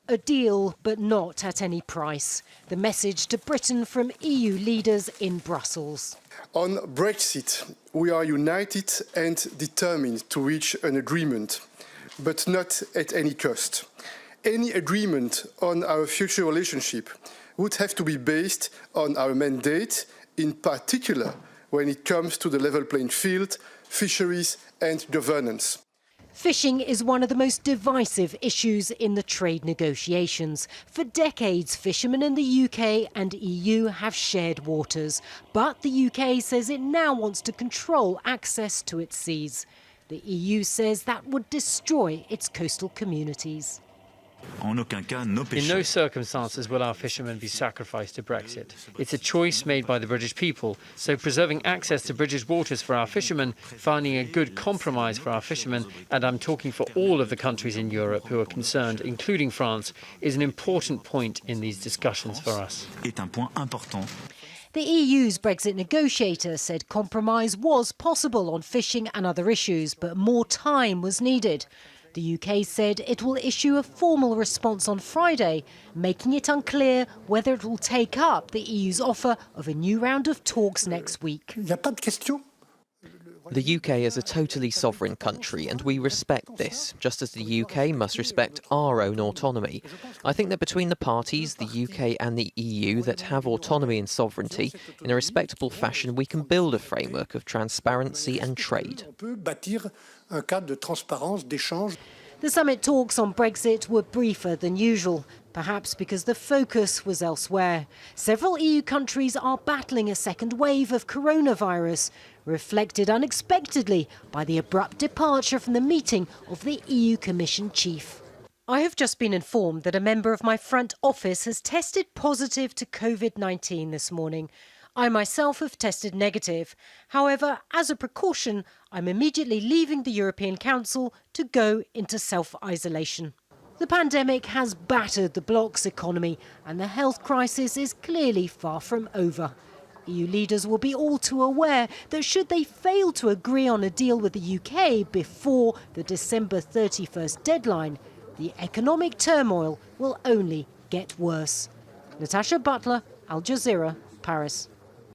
A deal, but not at any price. The message to Britain from EU leaders in Brussels. On Brexit, we are united and determined to reach an agreement, but not at any cost. Any agreement on our future relationship would have to be based on our mandate, in particular when it comes to the level playing field, fisheries and governance. Fishing is one of the most divisive issues in the trade negotiations. For decades, fishermen in the UK and EU have shared waters. But the UK says it now wants to control access to its seas. The EU says that would destroy its coastal communities. In no circumstances will our fishermen be sacrificed to Brexit. It's a choice made by the British people, so preserving access to British waters for our fishermen, finding a good compromise for our fishermen, and I'm talking for all of the countries in Europe who are concerned, including France, is an important point in these discussions for us. The EU's Brexit negotiator said compromise was possible on fishing and other issues, but more time was needed. The UK said it will issue a formal response on Friday, making it unclear whether it will take up the EU's offer of a new round of talks next week. The UK is a totally sovereign country and we respect this, just as the UK must respect our own autonomy. I think that between the parties, the UK and the EU, that have autonomy and sovereignty, in a respectable fashion we can build a framework of transparency and trade. The summit talks on Brexit were briefer than usual, perhaps because the focus was elsewhere. Several EU countries are battling a second wave of coronavirus, reflected unexpectedly by the abrupt departure from the meeting of the EU Commission chief. I have just been informed that a member of my front office has tested positive to COVID-19 this morning. I myself have tested negative. However, as a precaution, I'm immediately leaving the European Council to go into self-isolation. The pandemic has battered the bloc's economy and the health crisis is clearly far from over. EU leaders will be all too aware that should they fail to agree on a deal with the UK before the December 31st deadline, the economic turmoil will only get worse. Natacha, Butler, Al Jazeera, Paris.